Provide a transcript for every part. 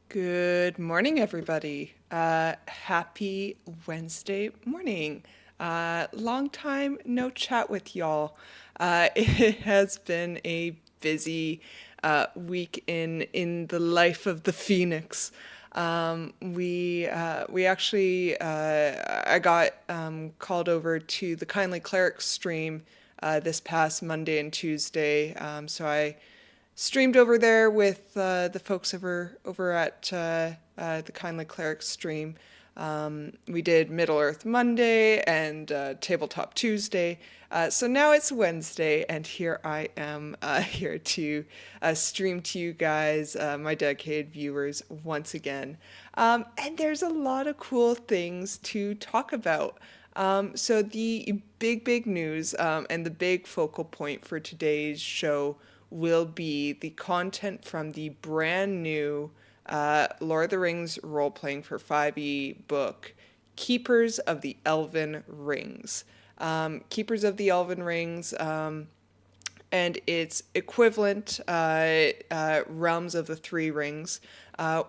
Good morning, everybody. Happy Wednesday morning. Long time no chat with y'all. It has been a busy week in the life of the Phoenix. We actually I got called over to the Kindly Cleric stream this past Monday and Tuesday. So I streamed over there with the folks over at the Kindly Cleric stream. We did Middle Earth Monday and Tabletop Tuesday. So now it's Wednesday, and here I am here to stream to you guys, my dedicated viewers, once again. And there's a lot of cool things to talk about. So the big news and the big focal point for today's show will be the content from the brand new Lord of the Rings role-playing for 5e book, Keepers of the Elven-Rings. Keepers of the Elven-Rings and its equivalent, Realms of the Three Rings,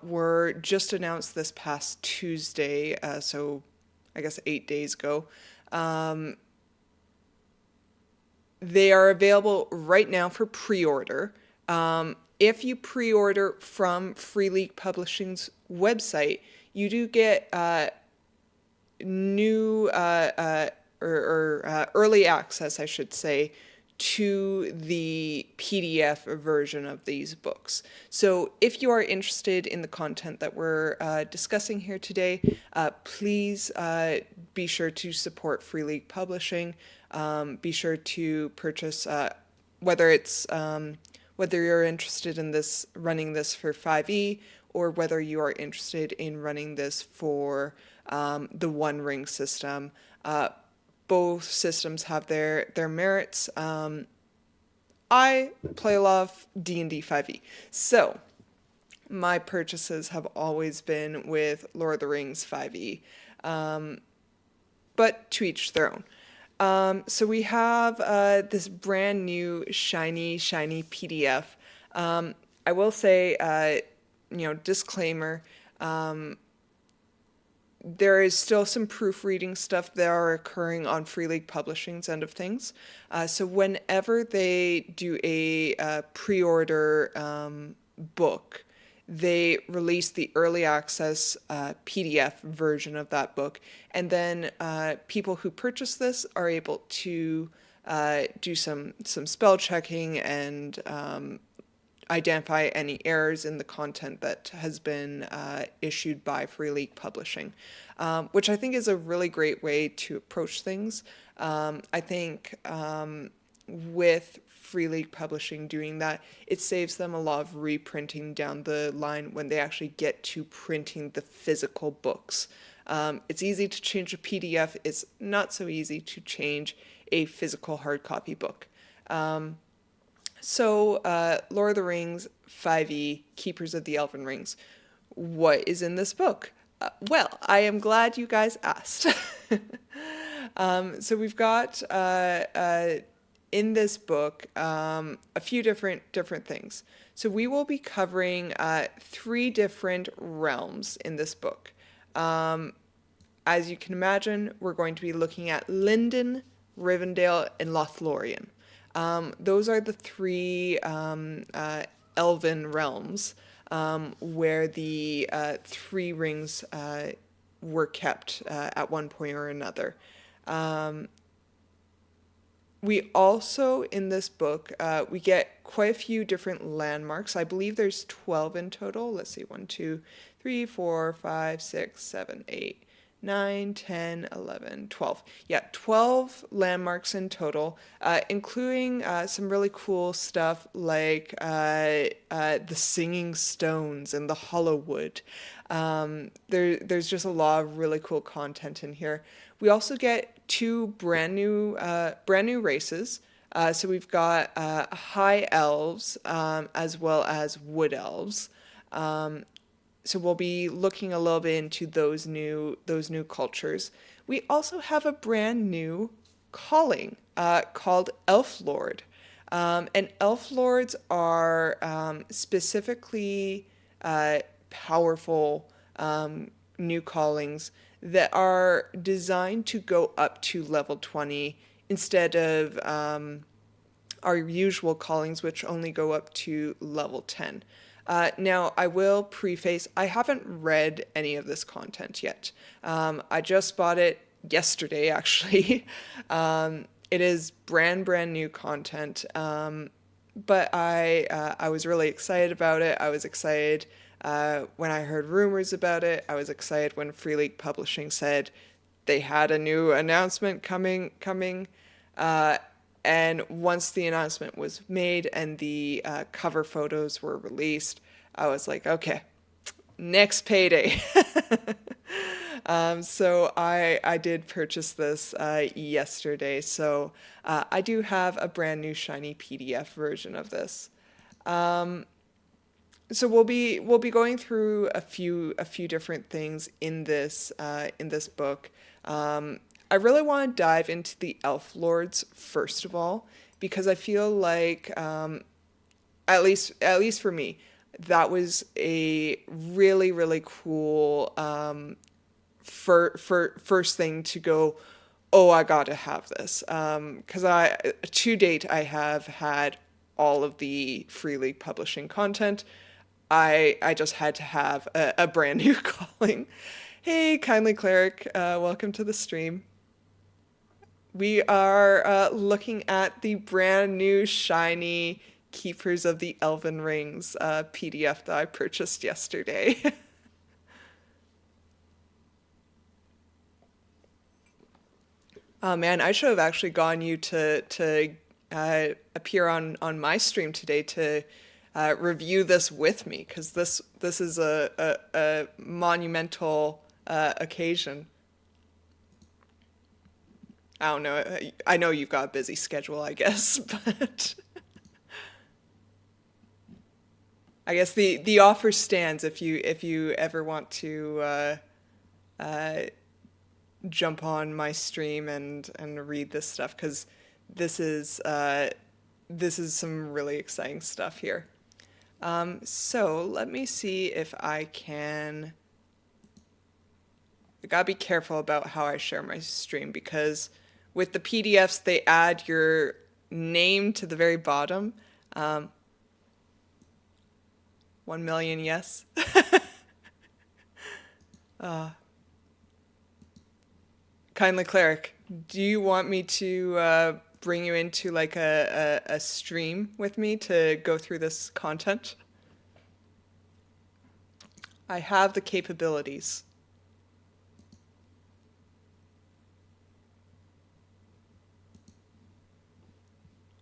were just announced this past Tuesday, so I guess 8 days ago. They are available right now for pre-order. If you pre-order from Free League Publishing's website, you do get new or early access, I should say, to the PDF version of these books. So if you are interested in the content that we're discussing here today, please be sure to support Free League Publishing. Be sure to purchase, whether it's whether you're interested in this running this for 5e, or whether you are interested in running this for the One Ring system. Both systems have their merits. I play a lot of D&D 5e, so my purchases have always been with Lord of the Rings 5e, but to each their own. So we have this brand new shiny PDF. I will say, disclaimer, there is still some proofreading stuff that are occurring on Free League Publishing's end of things. So whenever they do a pre-order book, they release the early access PDF version of that book, and then people who purchase this are able to do some spell checking and identify any errors in the content that has been issued by Free League Publishing, which I think is a really great way to approach things. I think with Free League Publishing doing that, it saves them a lot of reprinting down the line when they actually get to printing the physical books. It's easy to change a PDF. It's not so easy to change a physical hard copy book. So, Lord of the Rings 5e, Keepers of the Elven Rings. What is in this book? Well, I am glad you guys asked. So we've got in this book a few different things. So we will be covering 3 different realms in this book. As you can imagine, we're going to be looking at Lindon, Rivendell, and Lothlorien. Those are the 3 elven realms where the 3 rings were kept at one point or another. We also, in this book, we get quite a few different landmarks. I believe there's 12 in total. Let's see, 1, 2, 3, 4, 5, 6, 7, 8, 9, 10, 11, 12. Yeah, 12 landmarks in total, including some really cool stuff like the Singing Stones and the Hollow Wood. There's just a lot of really cool content in here. We also get 2 brand new races. So we've got High Elves as well as Wood Elves. So we'll be looking a little bit into those new cultures. We also have a brand new calling called Elf Lord. And Elf Lords are specifically powerful new callings that are designed to go up to level 20 instead of our usual callings, which only go up to level 10. Now, I will preface, I haven't read any of this content yet. I just bought it yesterday, actually. It is brand new content, but I was really excited about it. I was excited when I heard rumors about it. I was excited when Free League Publishing said they had a new announcement coming. And once the announcement was made and the cover photos were released, I was like, okay, next payday. So I did purchase this yesterday. So I do have a brand new shiny PDF version of this. So we'll be going through a few different things in this book. I really want to dive into the elf lords first of all, because I feel like at least for me, that was a really cool first thing to go, oh, I got to have this, because to date I have had all of the Free League Publishing content. I just had to have a brand new calling. Hey, Kindly Cleric, welcome to the stream. We are looking at the brand new shiny Keepers of the Elven-Rings PDF that I purchased yesterday. Oh man, I should have actually gotten you to appear on my stream today to review this with me, because this is a monumental occasion. I don't know. I know you've got a busy schedule, I guess, but I guess the offer stands if you ever want to jump on my stream and read this stuff, because this is some really exciting stuff here. So let me see if I can. I gotta be careful about how I share my stream, because with the PDFs they add your name to the very bottom. 1 million, yes. Kindly Cleric, do you want me to bring you into like a stream with me to go through this content? I have the capabilities.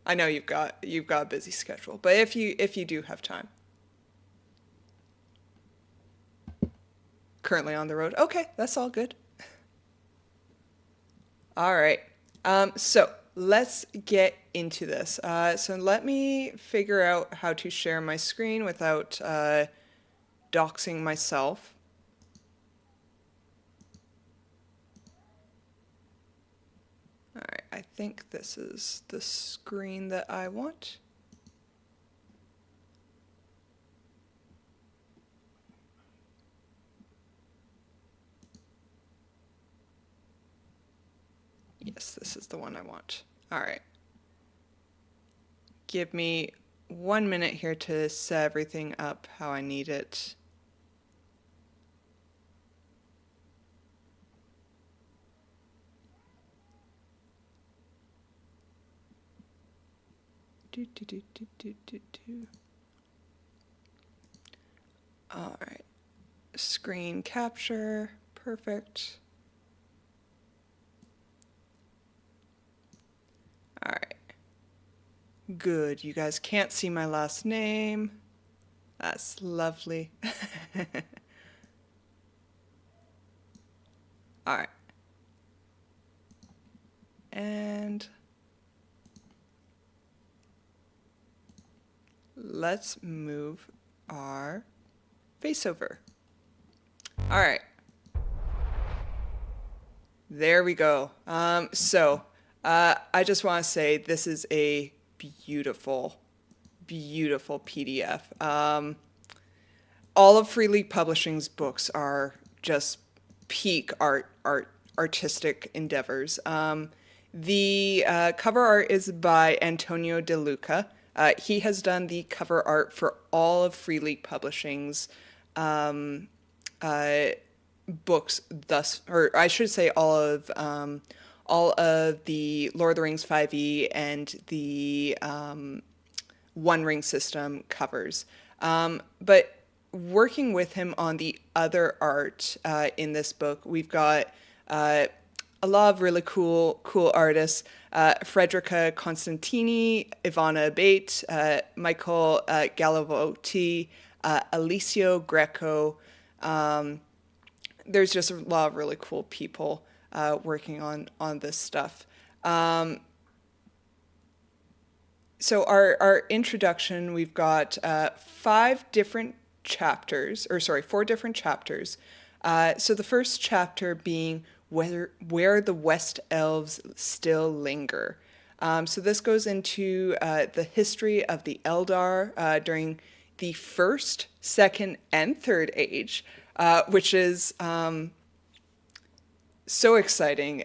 I know you've got a busy schedule, but if you do have time. Currently on the road. Okay, that's all good. All right. So let's get into this. So let me figure out how to share my screen without doxing myself. All right, I think this is the screen that I want. Yes, this is the one I want. All right. Give me 1 minute here to set everything up how I need it. All right. Screen capture. Perfect. All right. Good. You guys can't see my last name. That's lovely. All right. And let's move our face over. All right. There we go. I just want to say this is a beautiful, beautiful PDF. all of Free League Publishing's books are just peak artistic endeavors. The cover art is by Antonio De Luca. He has done the cover art for all of Free League Publishing's books thus, or I should say all of the Lord of the Rings 5e and the One Ring system covers. But working with him on the other art in this book, we've got a lot of really cool artists. Frederica Constantini, Ivana Abate, Michael Galavotti, Alicio Greco. There's just a lot of really cool people working on this stuff. So our introduction, we've got 4 different chapters. So the first chapter being where the West Elves still linger. So this goes into the history of the Eldar during the first, second, and third age, which is so exciting.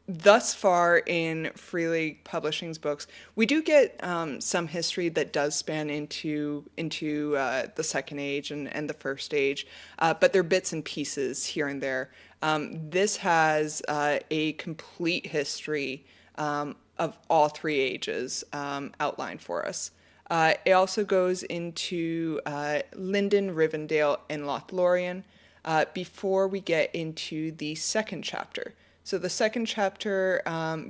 Thus far in Free League Publishing's books, we do get some history that does span into the Second Age and the First Age, but they're bits and pieces here and there. This has a complete history of all 3 ages outlined for us. It also goes into Lindon, Rivendell, and Lothlorien before we get into the second chapter. So the second chapter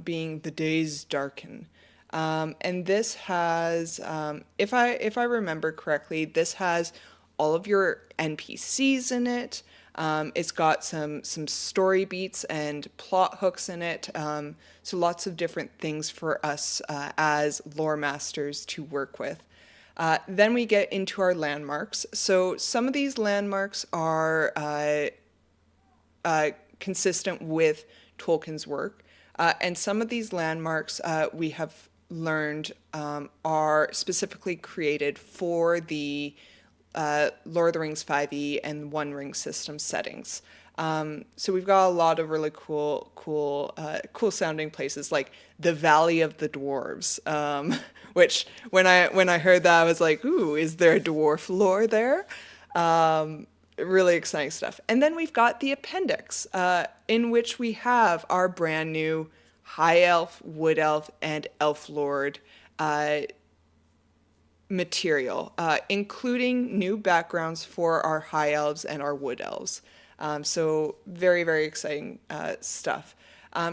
being The Days Darken. And this has, if I remember correctly, this has all of your NPCs in it. It's got some story beats and plot hooks in it. So lots of different things for us as lore masters to work with. Then we get into our landmarks. So some of these landmarks are consistent with Tolkien's work, and some of these landmarks we have learned are specifically created for the Lord of the Rings 5e and One Ring system settings. So we've got a lot of really cool sounding places, like the Valley of the Dwarves, which when I heard that, I was like, ooh, is there a dwarf lore there? Really exciting stuff. And then we've got the appendix, in which we have our brand new High Elf, Wood Elf, and Elf Lord material, including new backgrounds for our High Elves and our Wood Elves. So very, very exciting stuff.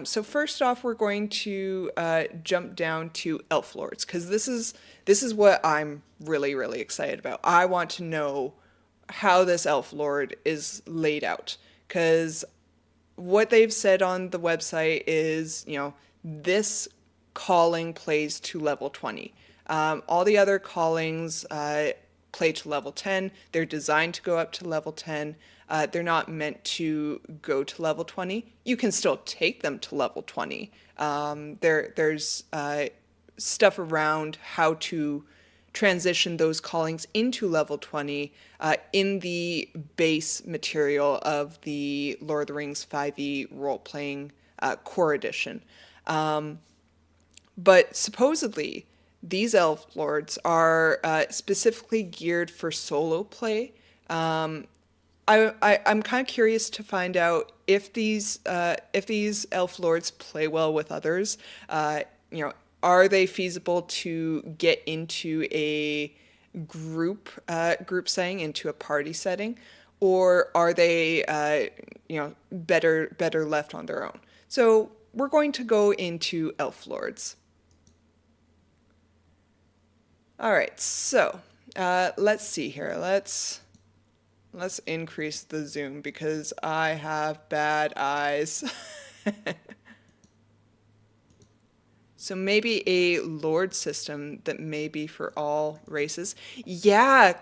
So first off, we're going to jump down to Elf Lords, because this is what I'm really, really excited about. I want to know how this Elf Lord is laid out, because what they've said on the website is, this calling plays to level 20. All the other callings play to level 10. They're designed to go up to level 10. They're not meant to go to level 20. You can still take them to level 20. There's stuff around how to transition those callings into level 20 in the base material of the Lord of the Rings 5e role-playing core edition. But supposedly, these Elf Lords are specifically geared for solo play. I'm kind of curious to find out if these Elf Lords play well with others. Are they feasible to get into a group setting, into a party setting, or are they better left on their own? So we're going to go into Elf Lords. All right, so let's see here. Let's increase the zoom because I have bad eyes. So maybe a Lord system that may be for all races. Yeah,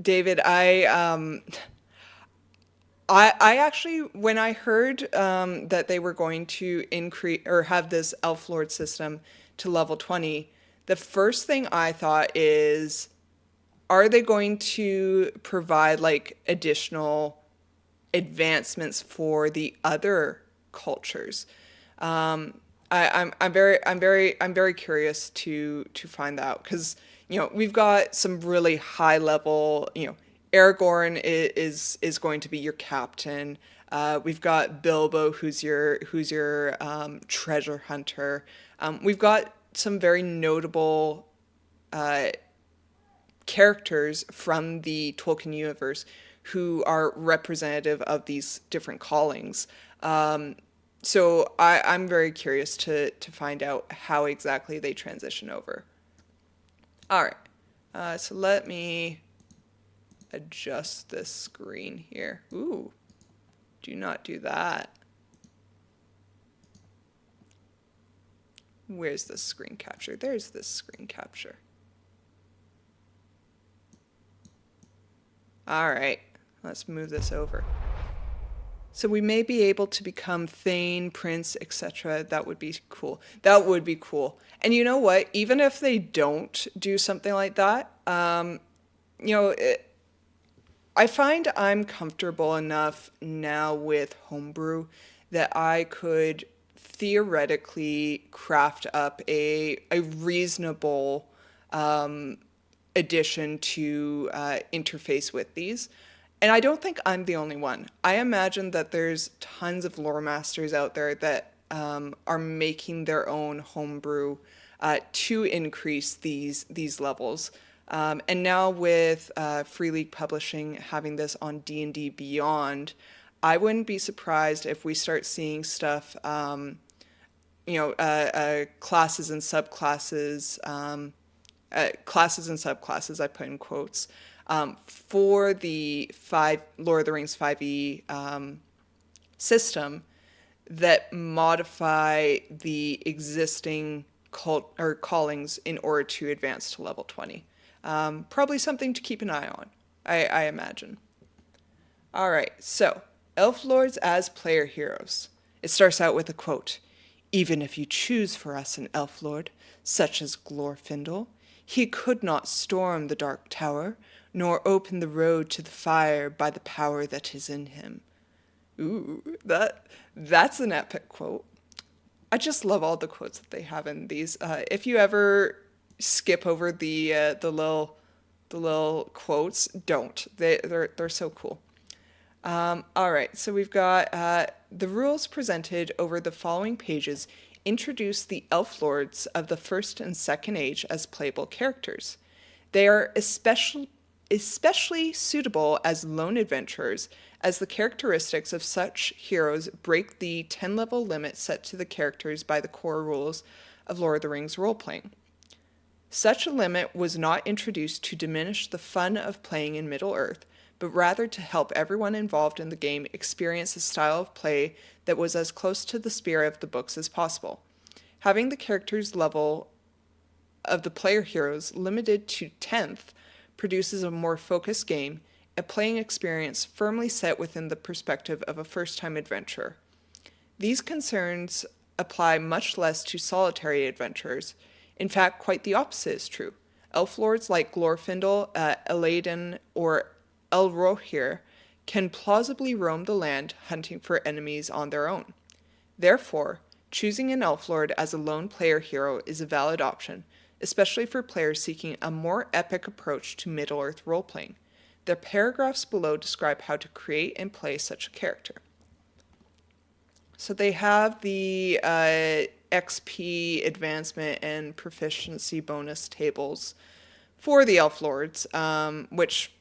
David, I actually, when I heard that they were going to increase or have this Elf Lord system to level 20, the first thing I thought is, are they going to provide like additional advancements for the other cultures? I'm very curious to find out, because we've got some really high level. Aragorn is going to be your captain. We've got Bilbo, who's your treasure hunter. We've got some very notable characters from the Tolkien universe who are representative of these different callings. So I'm very curious to find out how exactly they transition over. All right, so let me adjust this screen here. Ooh, do not do that. Where's the screen capture? There's this screen capture. All right, let's move this over. So we may be able to become Thane, Prince, etc. That would be cool. That would be cool. And you know what? Even if they don't do something like that, I find I'm comfortable enough now with homebrew that I could theoretically craft up a reasonable addition to interface with these. And I don't think I'm the only one. I imagine that there's tons of lore masters out there that are making their own homebrew to increase these levels. And now with Free League Publishing having this on D&D Beyond, I wouldn't be surprised if we start seeing stuff, classes and subclasses, classes and subclasses, I put in quotes, for the Lord of the Rings 5e system that modify the existing callings in order to advance to level 20. Probably something to keep an eye on, I imagine. All right, so Elf Lords as player heroes. It starts out with a quote: "Even if you choose for us an Elf Lord, such as Glorfindel, he could not storm the Dark Tower, nor open the road to the fire by the power that is in him." Ooh, that's an epic quote. I just love all the quotes that they have in these. If you ever skip over the little quotes, don't. They're so cool. All right, so we've got the rules presented over the following pages introduce the Elf Lords of the First and Second Age as playable characters. They are especially suitable as lone adventurers, as the characteristics of such heroes break the 10-level limit set to the characters by the core rules of Lord of the Rings Roleplaying. Such a limit was not introduced to diminish the fun of playing in Middle-earth, but rather to help everyone involved in the game experience a style of play that was as close to the spirit of the books as possible. Having the characters level of the player heroes limited to 10th produces a more focused game, a playing experience firmly set within the perspective of a first-time adventurer. These concerns apply much less to solitary adventurers. In fact, quite the opposite is true. Elf lords like Glorfindel, Eladin, or Elrohir can plausibly roam the land hunting for enemies on their own. Therefore, choosing an elf lord as a lone player hero is a valid option, especially for players seeking a more epic approach to Middle-earth role-playing. The paragraphs below describe how to create and play such a character. So they have the XP advancement and proficiency bonus tables for the elf lords, which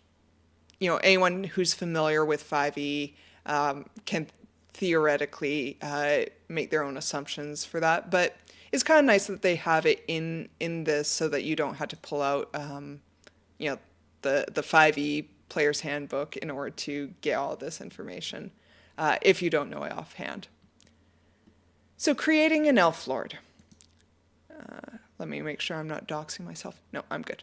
anyone who's familiar with 5e can theoretically make their own assumptions for that. But it's kind of nice that they have it in this so that you don't have to pull out the 5e player's handbook in order to get all of this information if you don't know it offhand. So creating an elf lord. Let me make sure I'm not doxing myself. No, I'm good.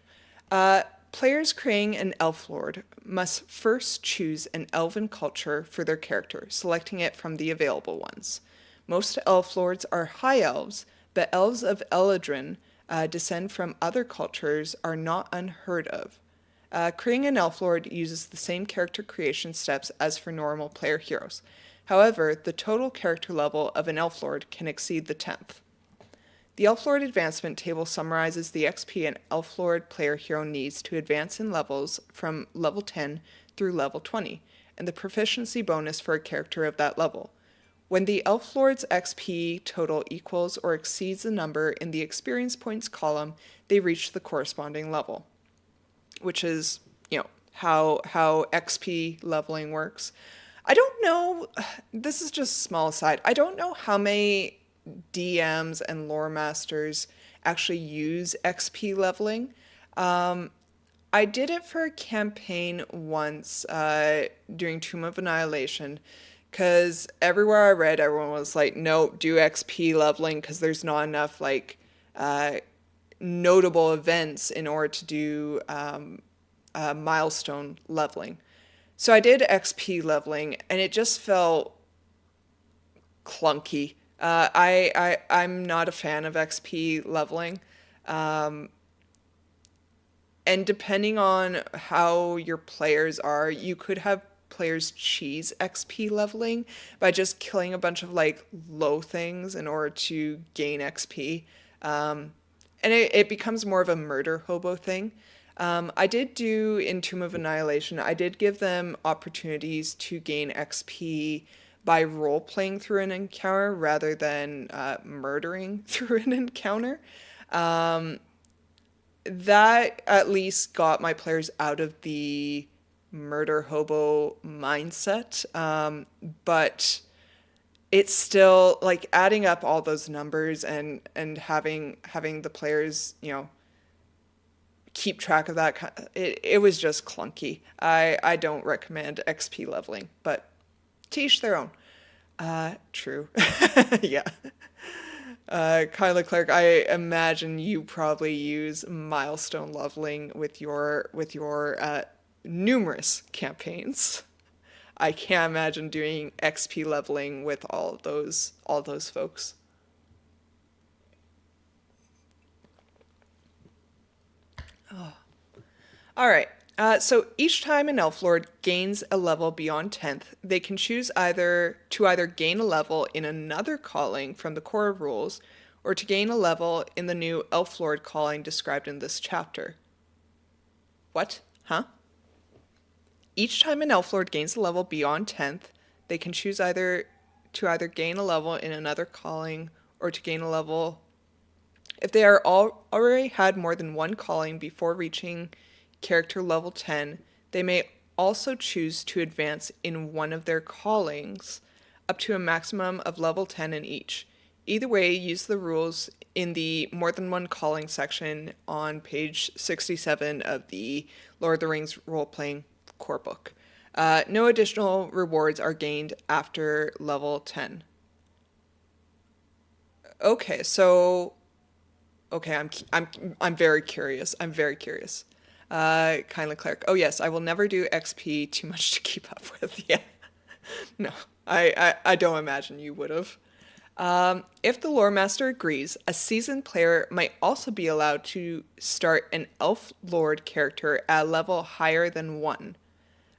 Players creating an elf lord must first choose an elven culture for their character, selecting it from the available ones. Most elf lords are high elves, but elves of Eladrin descend from other cultures are not unheard of. Creating an Elf Lord uses the same character creation steps as for normal player heroes. However, the total character level of an Elf Lord can exceed the 10th. The Elf Lord advancement table summarizes the XP an Elf Lord player hero needs to advance in levels from level 10 through level 20, and the proficiency bonus for a character of that level. When the Elf Lord's XP total equals or exceeds the number in the experience points column, they reach the corresponding level, which is, how XP leveling works. I don't know, this is just a small aside, I don't know how many DMs and lore masters actually use XP leveling. I did it for a campaign once during Tomb of Annihilation, because everywhere I read, everyone was like, no, do XP leveling because there's not enough notable events in order to do milestone leveling. So I did XP leveling, and it just felt clunky. I'm not a fan of XP leveling. And depending on how your players are, you could have players cheese XP leveling by just killing a bunch of low things in order to gain XP. And it becomes more of a murder hobo thing. I did do in Tomb of Annihilation, I did give them opportunities to gain XP by role-playing through an encounter rather than murdering through an encounter. That at least got my players out of the murder hobo mindset. But it's still adding up all those numbers and having the players, keep track of that. It was just clunky. I don't recommend XP leveling, but to each their own. True. Yeah. Kyla Clark, I imagine you probably use milestone leveling with your numerous campaigns. I can't imagine doing XP leveling with all those folks. Oh. All right. So each time an Elf Lord gains a level beyond 10th, they can choose either gain a level in another calling from the core rules, or to gain a level in the new Elf Lord calling described in this chapter. What? Huh? Each time an Elf Lord gains a level beyond 10th, they can choose either gain a level in another calling, or to gain a level if they are already had more than one calling before reaching character level 10, they may also choose to advance in one of their callings up to a maximum of level 10 in each. Either way, use the rules in the more than one calling section on page 67 of the Lord of the Rings Roleplaying core book. No additional rewards are gained after level 10. Okay, I'm very curious. Kindly Cleric. Oh yes, I will never do XP too much to keep up with. Yeah. No, I don't imagine you would have. If the lore master agrees, a seasoned player might also be allowed to start an Elf Lord character at a level higher than 1.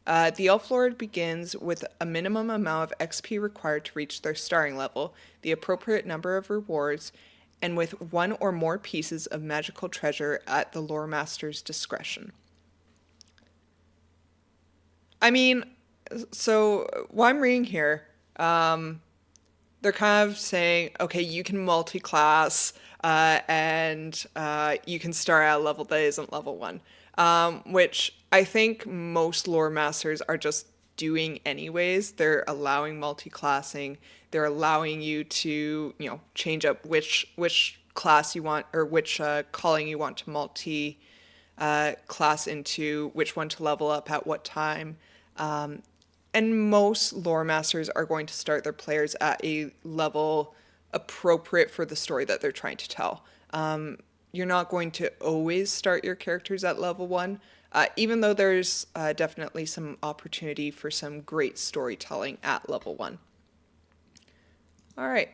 The Elf Lord begins with a minimum amount of XP required to reach their starting level, the appropriate number of rewards, and with one or more pieces of magical treasure at the lore master's discretion. I mean, so what I'm reading here, they're kind of saying, okay, you can multi-class, and you can start at a level that isn't level 1, which I think most lore masters are just doing anyways. They're allowing multi-classing. They're allowing you to, change up which class you want, or which calling you want to multi class into, which one to level up at what time. And most lore masters are going to start their players at a level appropriate for the story that they're trying to tell. You're not going to always start your characters at level 1, even though there's definitely some opportunity for some great storytelling at level 1. All right,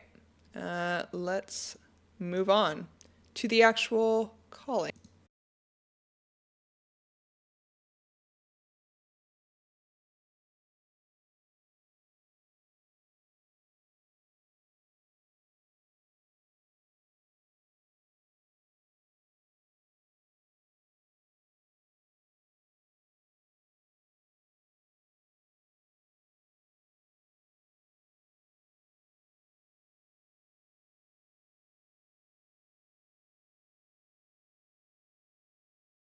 let's move on to the actual calling.